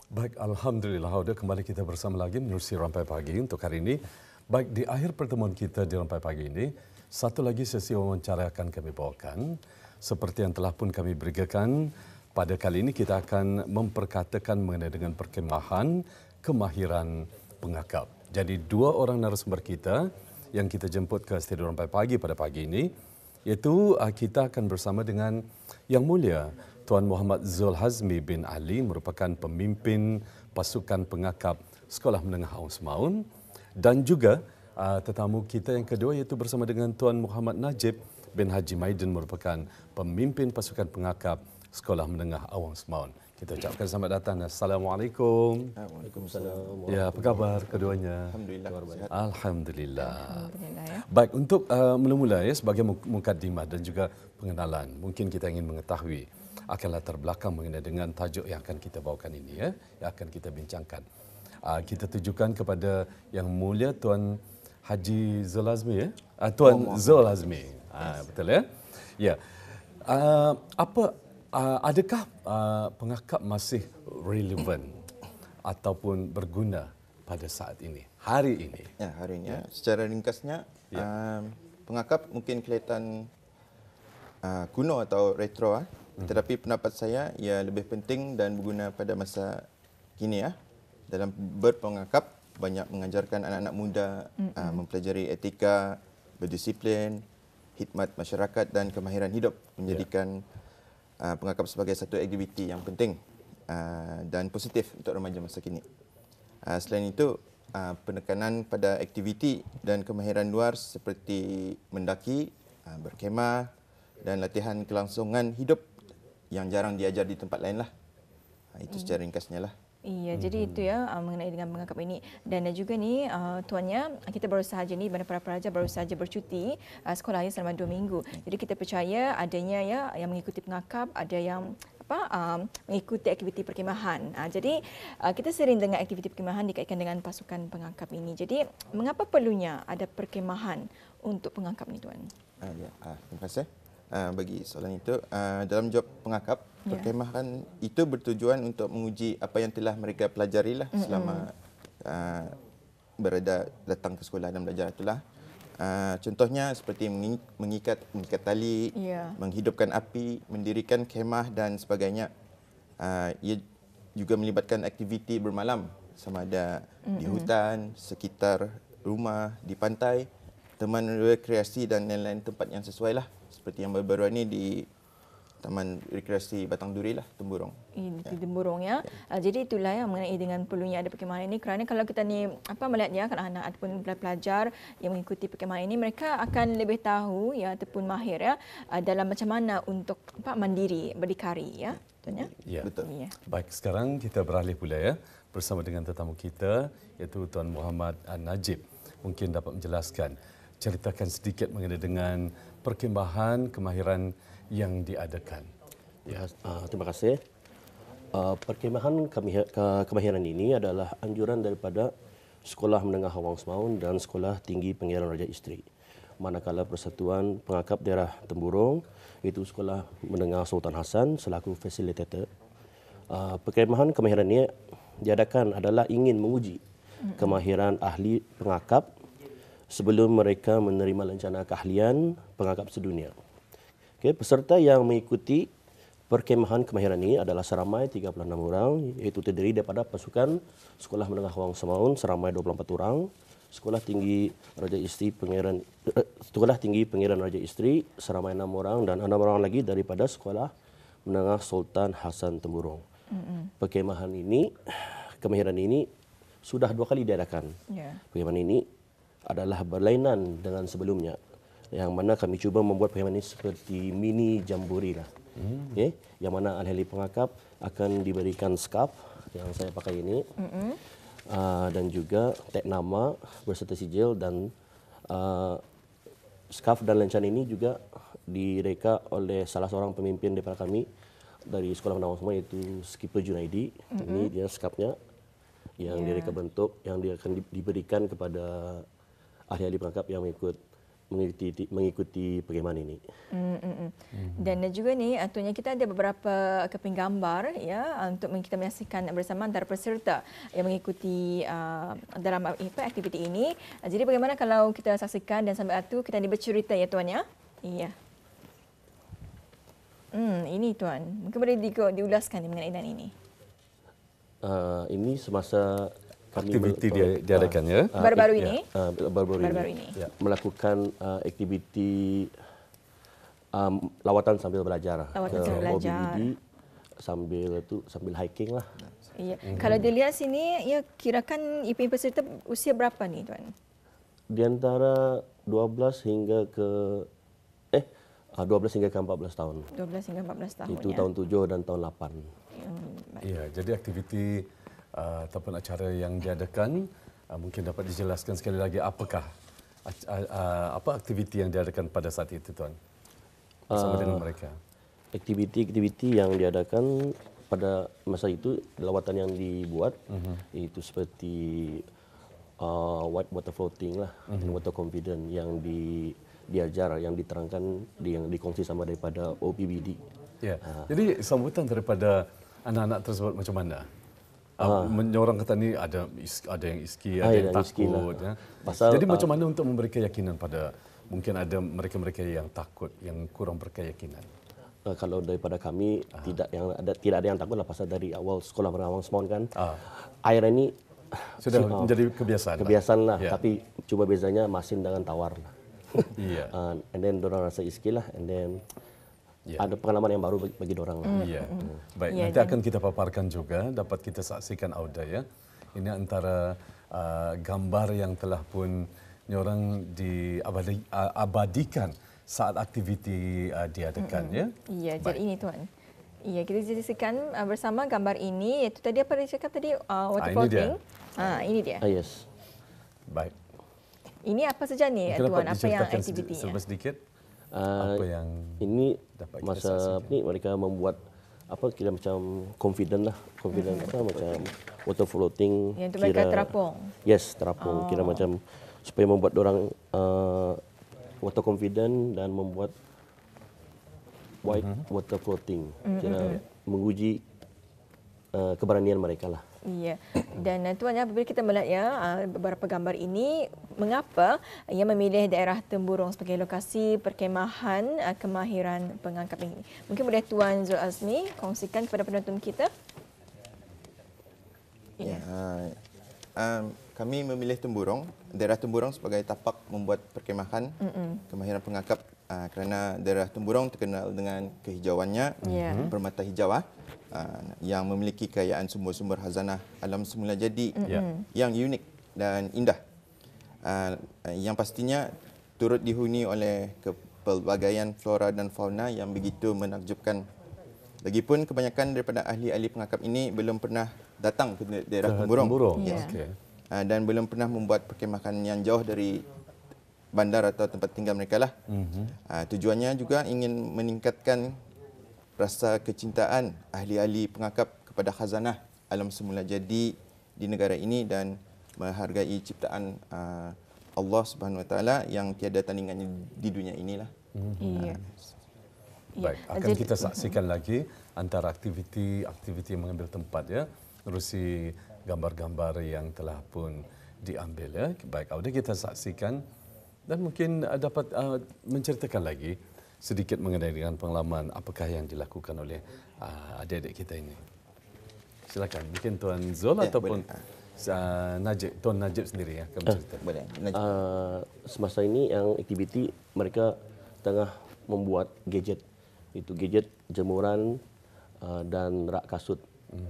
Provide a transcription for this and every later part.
Baik, Alhamdulillah, sudah kembali kita bersama lagi menerusi Rampai Pagi untuk hari ini. Baik, di akhir pertemuan kita di Rampai Pagi ini, satu lagi sesi wawancara akan kami bawakan. Seperti yang telah pun kami berikan, pada kali ini kita akan memperkatakan mengenai dengan perkemahan kemahiran pengakap. Jadi dua orang narasumber kita yang kita jemput ke studio Rampai Pagi pada pagi ini, iaitu kita akan bersama dengan Yang Mulia Tuan Muhammad Zul Hazmi bin Ali, merupakan pemimpin pasukan pengakap Sekolah Menengah Awang Semaun, dan juga tetamu kita yang kedua iaitu bersama dengan Tuan Muhammad Najib bin Haji Maidin, merupakan pemimpin pasukan pengakap Sekolah Menengah Awang Semaun. Kita ucapkan selamat datang. Assalamualaikum. Waalaikumsalam. Ya, apa khabar keduanya? Alhamdulillah. Alhamdulillah. Alhamdulillah ya. Baik, untuk mula-mula ya, sebagai mukadimah dan juga pengenalan, mungkin kita ingin mengetahui akan latar belakang mengenai dengan tajuk yang akan kita bawakan ini ya, yang akan kita bincangkan. Kita tujukan kepada Yang Mulia Tuan Haji Zul Hazmi ya, Tuan Zul Hazmi. Betul ya? Ya. Adakah pengakap masih relevan ataupun berguna pada saat ini, hari ini? Ya, hari ini. Ya. Secara ringkasnya, pengakap mungkin kelihatan kuno atau retro. Tetapi pendapat saya, ia lebih penting dan berguna pada masa kini. Dalam berpengakap, banyak mengajarkan anak-anak muda mempelajari etika, berdisiplin, khidmat masyarakat dan kemahiran hidup, menjadikan pengakap sebagai satu aktiviti yang penting dan positif untuk remaja masa kini. Selain itu, penekanan pada aktiviti dan kemahiran luar seperti mendaki, berkemah dan latihan kelangsungan hidup yang jarang diajar di tempat lain lah. Itu secara ringkasnya lah. Iya, jadi itu ya mengenai dengan pengakap ini. Dan juga ni tuannya, kita baru sahaja ni Bandar Para Pelajar baru sahaja bercuti sekolahnya selama 2 minggu. Jadi kita percaya adanya ya yang mengikuti pengakap, ada yang mengikuti aktiviti perkemahan. Jadi kita sering dengar aktiviti perkemahan dikaitkan dengan pasukan pengakap ini. Jadi mengapa perlunya ada perkemahan untuk pengakap ni tuan? Terima kasih. Bagi soalan itu, dalam job pengakap, perkemahan itu bertujuan untuk menguji apa yang telah mereka pelajari lah selama datang ke sekolah dan belajar itulah. Contohnya seperti mengikat tali, menghidupkan api, mendirikan kemah dan sebagainya. Ia juga melibatkan aktiviti bermalam, sama ada di hutan, sekitar rumah, di pantai, taman rekreasi dan lain-lain tempat yang sesuai lah. Seperti yang baru-baru ini di Taman Rekreasi Batang Duri lah, Temburong. Di Temburong ya. Jadi itulah yang mengenai dengan perlunya ada perkemahan ini, kerana kalau kita ni melihatnya anak-anak ataupun pelajar yang mengikuti perkemahan ini, mereka akan lebih tahu ya ataupun mahir ya dalam macam mana untuk mandiri, berdikari ya. Ya, betul. Ya. Baik, sekarang kita beralih pula ya bersama dengan tetamu kita iaitu Tuan Muhammad Najib. Mungkin dapat menjelaskan, ceritakan sedikit mengenai dengan perkemahan kemahiran yang diadakan. Ya, terima kasih. Perkemahan kemahiran ini adalah anjuran daripada Sekolah Menengah Awang Semaun dan Sekolah Tinggi Pangeran Raja Isteri. Manakala Persatuan Pengakap Daerah Temburong, itu Sekolah Menengah Sultan Hassan selaku fasilitator. Perkemahan kemahiran ini diadakan adalah ingin menguji kemahiran ahli pengakap sebelum mereka menerima lencana keahlian pengakap sedunia. Peserta yang mengikuti perkemahan kemahiran ini adalah seramai 36 orang, iaitu terdiri daripada pasukan Sekolah Menengah Awang Semaun seramai 24 orang, Sekolah Tinggi Pangeran Raja Isteri seramai 6 orang dan 6 orang lagi daripada Sekolah Menengah Sultan Hassan Temburong. Kemahiran ini sudah 2 kali diadakan. Perkemahan ini adalah berlainan dengan sebelumnya, yang mana kami cuba membuat perkemahan ini seperti mini jambori lah. Yang mana ahli-ahli pengakap akan diberikan scarf yang saya pakai ini, dan juga tag nama berserta sijil, dan scarf dan lencana ini juga direka oleh salah seorang pemimpin daripada kami dari Sekolah Menengah Awang Semaun, iaitu Skipper Junaidi. Ini dia scarfnya yang direka bentuk yang dia akan diberikan kepada ahli-ahli pengakap yang mengikut mengikuti perkemahan ini. Dan juga ni tentunya kita ada beberapa keping gambar ya untuk kita menyaksikan bersama antara peserta yang mengikuti dalam aktiviti ini. Jadi bagaimana kalau kita saksikan dan sambil itu kita bercerita ya tuan ya? Iya. Ini tuan, mungkin boleh diulaskan mengenai dan ini. Ini semasa kami Aktiviti diadakan ya? Baru-baru ini? Baru-baru ini. Ya. Melakukan aktiviti lawatan sambil belajar. Lawatan sambil belajar. Sambil hiking lah. Iya. Kalau dilihat sini, ya kirakan IPM peserta usia berapa nih tuan? Di antara 12 hingga ke 14 tahun. 12 hingga 14 tahun. Itu ya. tahun 7 dan tahun 8. Ya, jadi aktiviti ataupun acara yang diadakan mungkin dapat dijelaskan sekali lagi apakah apa aktiviti yang diadakan pada saat itu tuan bersama dengan mereka. Aktiviti yang diadakan pada masa itu, lawatan yang dibuat itu seperti white water floating lah, water confident yang diajar, yang diterangkan, yang dikongsi sama daripada OPBD. Ya. Jadi sambutan daripada anak-anak tersebut macam mana? Menyorang kata ni ada yang iski, ada yang takut. Ya. Jadi macam mana untuk memberi keyakinan pada mungkin ada mereka-mereka yang takut, yang kurang berkeyakinan? Kalau daripada kami tidak ada yang takut lah, pasal dari awal sekolah Awang Semaun kan air ini sudah menjadi kebiasaan. Kebiasaan lah, tapi cuma bezanya masin dengan tawar lah. Iya. And then dorang rasa iski lah, and then ada pengalaman yang baru bagi dorang. Iya. Baik, nanti akan kita paparkan juga, dapat kita saksikan Auda ya. Ini antara gambar yang telah pun orang diabadikan saat aktiviti diadakan ya. Iya, jadi ini tuan. Iya, kita saksikan bersama gambar ini, iaitu tadi apa dia cakap tadi, water floating. Ini dia. Yes. Baik. Ini apa saja ni tuan, apa yang aktivitinya? Serba sedikit. Apa yang ini masa ni mereka membuat apa kira macam confident apa macam water floating. Yang itu mereka terapung. Yes, terapung. Kira macam supaya membuat orang water confident dan membuat white water floating. Kira menguji keberanian mereka lah. Iya. Dan tuan, apabila kita melihat ya beberapa gambar ini, mengapa ia memilih daerah Temburong sebagai lokasi perkemahan kemahiran pengangkap ini? Mungkin boleh Tuan Zul Azmi kongsikan kepada penonton kita. Ya. Kami memilih Temburong, daerah Temburong sebagai tapak membuat perkemahan kemahiran pengangkap kerana daerah Temburong terkenal dengan kehijauannya, permata hijau yang memiliki kekayaan sumber-sumber khazanah alam semula jadi yang unik dan indah. Yang pastinya turut dihuni oleh kepelbagaian flora dan fauna yang begitu menakjubkan. Lagipun kebanyakan daripada ahli-ahli pengangkap ini belum pernah datang ke daerah Temburong. Yes. Dan belum pernah membuat perkemahan yang jauh dari bandar atau tempat tinggal mereka lah. Tujuannya juga ingin meningkatkan rasa kecintaan ahli-ahli pengangkap kepada khazanah alam semula jadi di negara ini dan menghargai ciptaan Allah Subhanahu Wa Taala yang tiada tandingannya di dunia inilah. Iya. Baik, akan kita saksikan lagi antara aktiviti yang mengambil tempat ya, menerusi gambar-gambar yang telah pun diambil ya. Baik, Auda kita saksikan dan mungkin dapat menceritakan lagi sedikit mengenai dengan pengalaman apakah yang dilakukan oleh adik-adik kita ini. Silakan, mungkin Tuan Zul ataupun Tuan Najib sendiri ya akan bercerita. Boleh. Semasa ini yang aktiviti mereka tengah membuat gadget, itu gadget jemuran dan rak kasut.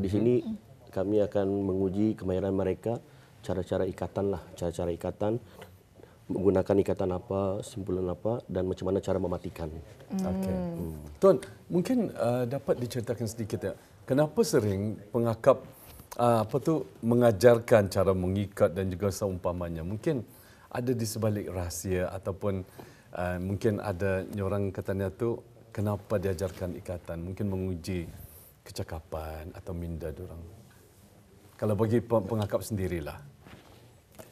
Di sini kami akan menguji kemahiran mereka, cara-cara ikatan, menggunakan ikatan apa, simpulan apa, dan macam mana cara mematikan. Okey. Tuan, mungkin dapat diceritakan sedikit ya, kenapa sering pengakap mengajarkan cara mengikat dan juga seumpamanya? Mungkin ada di sebalik rahsia ataupun mungkin ada orang katanya tu kenapa diajarkan ikatan? Mungkin menguji kecakapan atau minda diorang. Kalau bagi pengakap sendirilah.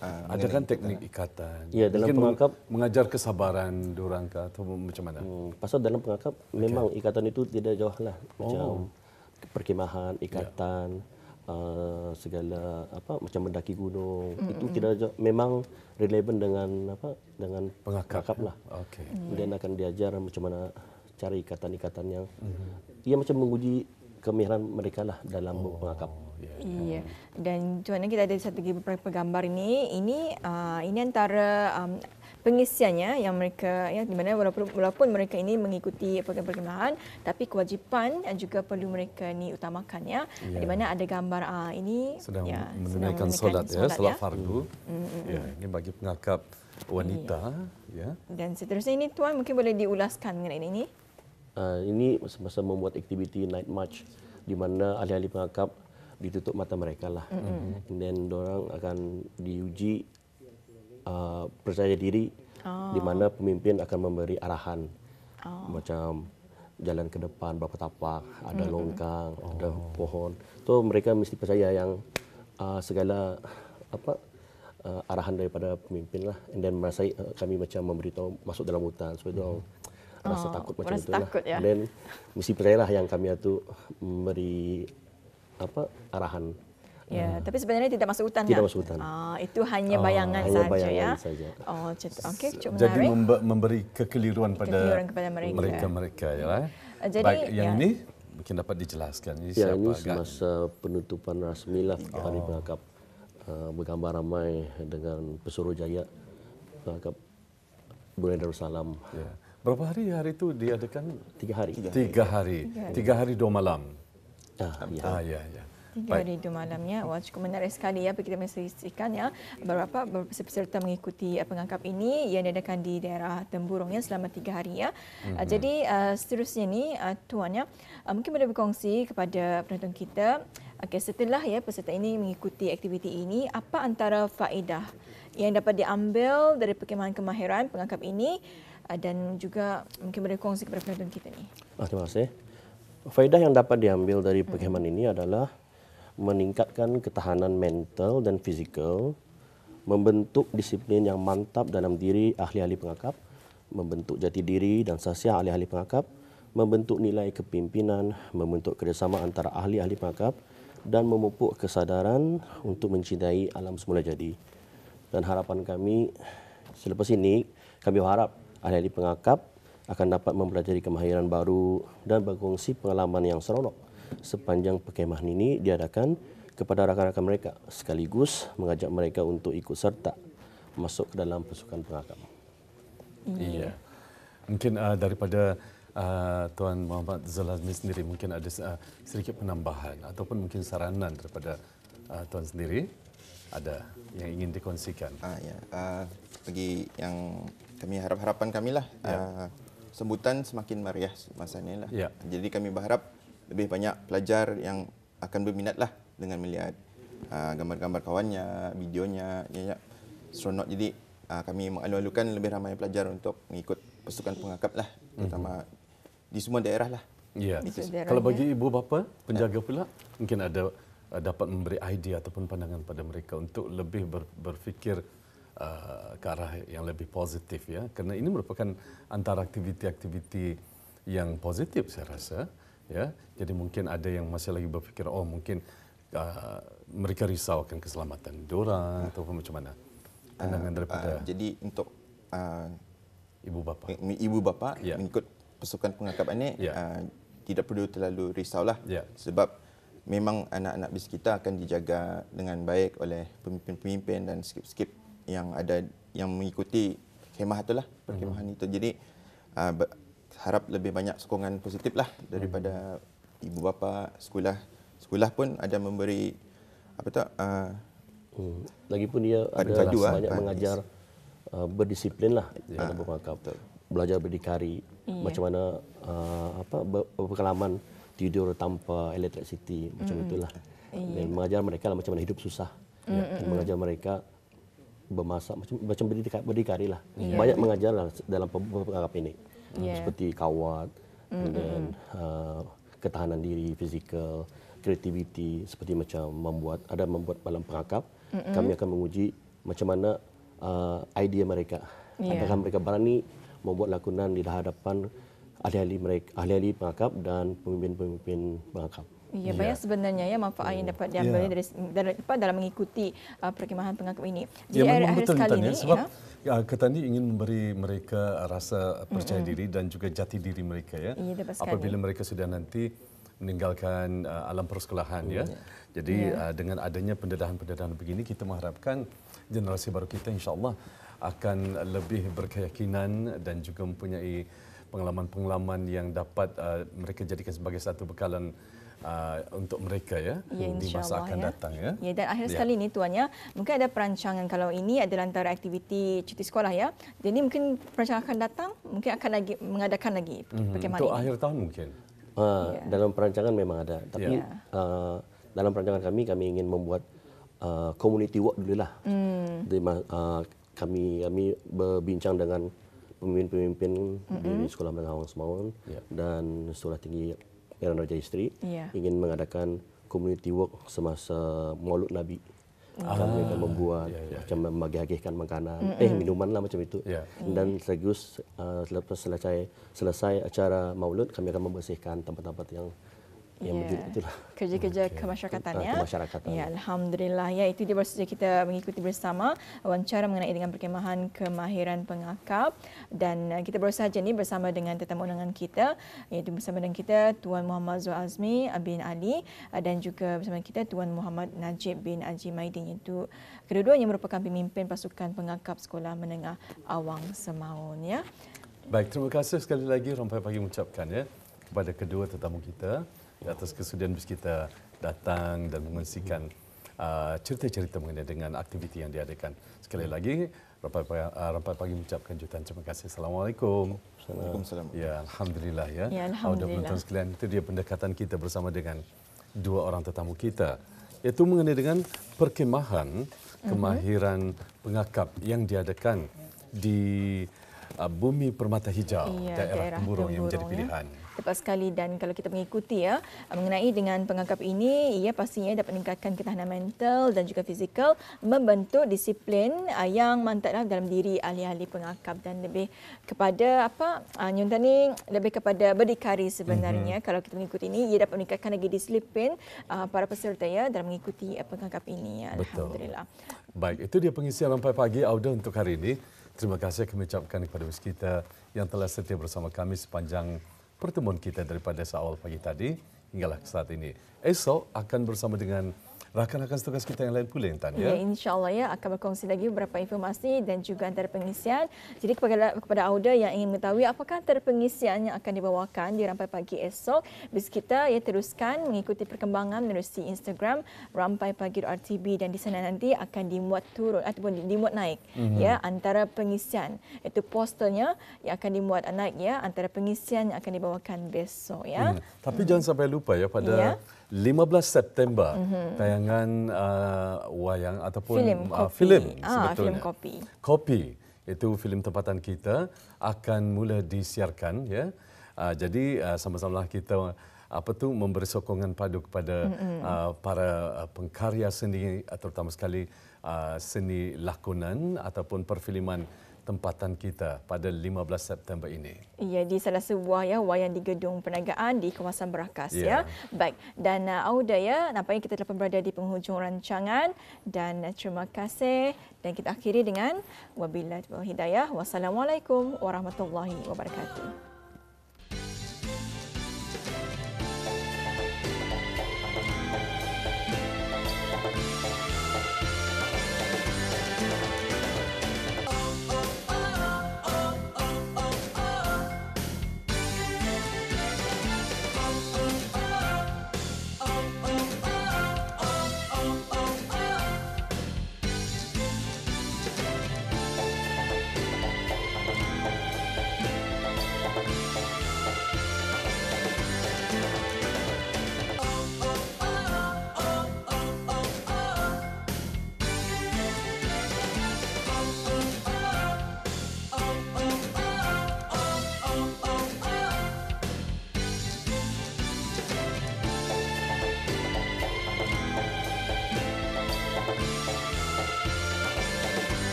Ada kan teknik ikatan. Ya, dalam Mungkin pengakap mengajar kesabaran diorang ke atau macam mana? pasal dalam pengakap memang ikatan itu tidak jauh lah, macam perkemahan, ikatan, segala apa macam mendaki gunung itu tidak jauh, memang relevan dengan pengakap lah. Okey. Dan akan diajar macam mana cara ikatan-ikatan yang ia macam menguji kemahiran mereka lah dalam pengakap. Iya. Dan Tuan, kita ada satu lagi beberapa gambar ini. Ini antara pengisiannya yang mereka di mana walaupun mereka ini mengikuti program perkemahan, tapi kewajipan juga perlu mereka ni utamakan ya. Di mana ada gambar ini Sedang sedang menunaikan solat solat fardu. Ya, ini bagi pengakap wanita ya. Dan seterusnya ini Tuan mungkin boleh diulaskan mengenai ini. Ini masa membuat aktiviti night march di mana ahli-ahli pengakap ditutup mata mereka lah. Dan orang akan diuji percaya diri di mana pemimpin akan memberi arahan. Macam jalan ke depan berapa tapak, ada longkang, ada pohon. Tu mereka mesti percaya yang segala arahan daripada pemimpin lah. And then merasa kami macam memberitahu masuk dalam hutan supaya orang rasa takut macam itu lah. Ya. Dan mesti percayalah yang kami itu memberi arahan. Ya, tapi sebenarnya tidak masuk hutan. Tidak kan? masuk hutan. Itu hanya bayangan hanya saja bayangan ya. saja. Oh, okey, cukup Jadi menarik. memberi kekeliruan pada kepada mereka. mereka ya. Jadi, Baik, yang ini mungkin dapat dijelaskan. Ini Ya, siapa ini agak? semasa penutupan rasmi lah ahli pengakap. Bergambar ramai dengan Pesuruhjaya pengakap Brunei Darussalam. Ya. Berapa hari itu diadakan? 3 hari. 3 hari. 3 hari 2 malam. Ya. Ya. 3 hari 2 malamnya. Wah, cukup menarik sekali ya. Kita menyaksikan ya beberapa peserta mengikuti pengakap ini yang diadakan di daerah Temburong ya selama 3 hari ya. Jadi seterusnya ni Tuan ya, mungkin boleh berkongsi kepada penonton kita, setelah ya peserta ini mengikuti aktiviti ini, apa antara faedah yang dapat diambil dari perkemahan kemahiran pengakap ini dan juga mungkin boleh berkongsi kepada penonton kita ni. Terima kasih. Faedah yang dapat diambil dari perkemahan ini adalah meningkatkan ketahanan mental dan fizikal, membentuk disiplin yang mantap dalam diri ahli-ahli pengakap, membentuk jati diri dan sahsiah ahli-ahli pengakap, membentuk nilai kepimpinan, membentuk kerjasama antara ahli-ahli pengakap dan memupuk kesadaran untuk mencintai alam semula jadi. Dan harapan kami selepas ini, kami berharap ahli-ahli pengakap akan dapat mempelajari kemahiran baru dan berkongsi pengalaman yang seronok sepanjang perkemahan ini diadakan kepada rakan-rakan mereka, sekaligus mengajak mereka untuk ikut serta masuk ke dalam pasukan pengakap. Iya. Mungkin daripada Tuan Muhammad Zalazmi sendiri mungkin ada sedikit penambahan ataupun mungkin saranan daripada Tuan sendiri, ada yang ingin dikongsikan. Bagi yang kami harapan kami lah, sambutan semakin meriah masa ini lah. Ya. Jadi kami berharap lebih banyak pelajar yang akan berminat lah dengan melihat gambar-gambar kawannya, videonya, seronok. Jadi kami mengalu-alukan lebih ramai pelajar untuk mengikut pasukan pengakap lah, terutama di semua daerah lah. Ya. Kalau bagi ibu bapa penjaga pula, mungkin ada dapat memberi idea ataupun pandangan pada mereka untuk lebih berfikir ke arah yang lebih positif ya, kerana ini merupakan antara aktiviti-aktiviti yang positif saya rasa ya. Jadi mungkin ada yang masih lagi berfikir mungkin mereka risau akan keselamatan diorang ataupun macam mana pandangan daripada jadi untuk ibu bapa mengikut pasukan pengakap ini tidak perlu terlalu risaulah sebab memang anak-anak bis kita akan dijaga dengan baik oleh pemimpin-pemimpin dan skip-skip yang ada yang mengikuti khemah itulah, perkhemahan itu. Jadi harap lebih banyak sokongan positif lah daripada ibu bapa, sekolah pun ada memberi Lagipun dia ada banyak mengajar berdisiplin lah dalam pengakap, belajar berdikari, macam mana berpengalaman tidur tanpa elektrisiti macam itulah. Dan mengajar mereka lah macam mana hidup susah, mengajar mereka bermasak macam berdikari lah. Banyak mengajar lah dalam pengakap ini. Seperti kawat, dan ketahanan diri, fizikal, kreativiti, seperti macam membuat dalam pengakap. Kami akan menguji macam mana idea mereka. Adakah mereka berani membuat lakonan di hadapan ahli-ahli pengakap dan pemimpin-pemimpin pengakap. Ya, banyak sebenarnya ya manfaat yang dapat diambil dalam mengikuti perkhemahan pengakap ini. Jadi memang betul sekali Intan, ini sebab Ketan ini ingin memberi mereka rasa percaya diri dan juga jati diri mereka ya. Apabila mereka sudah nanti meninggalkan alam persekolahan ya. Jadi dengan adanya pendedahan-pendedahan begini kita mengharapkan generasi baru kita insya-Allah akan lebih berkeyakinan dan juga mempunyai pengalaman-pengalaman yang dapat mereka jadikan sebagai satu bekalan untuk mereka ya di masa akan datang ya. Ya, dan akhir sekali ni Tuan ya, mungkin ada perancangan kalau ini adalah antara aktiviti cuti sekolah ya. Jadi mungkin perancangan akan datang mungkin akan lagi mengadakan lagi perkhemahan untuk ini. akhir tahun mungkin. Dalam perancangan memang ada, tapi dalam perancangan kami ingin membuat community work dululah. Kami berbincang dengan pemimpin-pemimpin di Sekolah Menengah Awang Semaun dan Sekolah Tinggi Pangeran Raja Isteri ingin mengadakan community work semasa Maulud Nabi. Kami akan membuat macam membagi-hagikan makanan, minuman lah macam itu. Dan sekaligus selepas selesai acara Maulud, kami akan membersihkan tempat-tempat yang wujud itulah. Kerja-kerja kemasyarakatan ya. Kemasyarakatan. Ya, alhamdulillah ya, itu dia baru saja kita mengikuti bersama wawancara mengenai dengan perkhemahan kemahiran pengakap, dan kita baru saja ni bersama dengan tetamu undangan kita, iaitu bersama dengan kita Tuan Muhammad Zul Azmi bin Ali dan juga bersama kita Tuan Muhammad Najib bin Haji Maidin, iaitu kedua-duanya merupakan pemimpin pasukan pengakap Sekolah Menengah Awang Semaun ya. Baik, terima kasih sekali lagi Rampai Pagi mengucapkan ya kepada kedua tetamu kita atas kesudian kita datang dan mengongsikan cerita-cerita mengenai dengan aktiviti yang diadakan. Sekali lagi, Rampai Pagi mengucapkan jutaan terima kasih. Assalamualaikum. Waalaikumsalam. Ya, alhamdulillah ya. Alhamdulillah. Penonton sekalian, itu dia pendekatan kita bersama dengan dua orang tetamu kita, iaitu mengenai dengan perkhemahan kemahiran pengakap yang diadakan di Bumi Permata Hijau, daerah Temburong yang menjadi pilihan. Tepat sekali, dan kalau kita mengikuti ya mengenai dengan pengakap ini, ia pastinya dapat meningkatkan ketahanan mental dan juga fizikal, membentuk disiplin yang mantap dalam diri ahli-ahli pengakap, dan lebih kepada Nyuntan ni lebih kepada berdikari sebenarnya. Kalau kita mengikuti ini, ia dapat meningkatkan lagi disiplin para peserta ya dalam mengikuti pengakap ini ya. Alhamdulillah. Baik, itu dia pengisian Rampai Pagi Auda untuk hari ini. Terima kasih kami ucapkan kepada kita yang telah setia bersama kami sepanjang pertemuan kita daripada seawal pagi tadi hinggalah saat ini. Esok akan bersama dengan rakan-rakan tugas kita yang lain pula, Intan ya. Ya, insya-Allah ya akan berkongsi lagi beberapa informasi dan juga antara pengisian. Jadi kepada Auda yang ingin mengetahui apakah antara pengisian yang akan dibawakan di Rampai Pagi esok, bis kita ya teruskan mengikuti perkembangan menerusi Instagram rampaipagi.rtb, dan di sana nanti akan dimuat turun ataupun dimuat naik ya antara pengisian. Itu posternya yang akan dimuat naik ya antara pengisian yang akan dibawakan besok ya. Tapi jangan sampai lupa ya pada 15 September tayangan wayang ataupun filem sebetulnya. Filem Kopi itu filem tempatan kita akan mula disiarkan ya. Jadi sama-sama kita memberi sokongan padu kepada para pengkarya seni, terutama sekali seni lakonan ataupun perfilman tempatan kita pada 15 September ini. Ya, di salah sebuah wayang di Gedung Perniagaan di kawasan Berakas ya. Baik, dan Auda ya, nampaknya kita telah berada di penghujung rancangan, dan terima kasih, dan kita akhiri dengan wabillahi hidayah. Wassalamualaikum warahmatullahi wabarakatuh.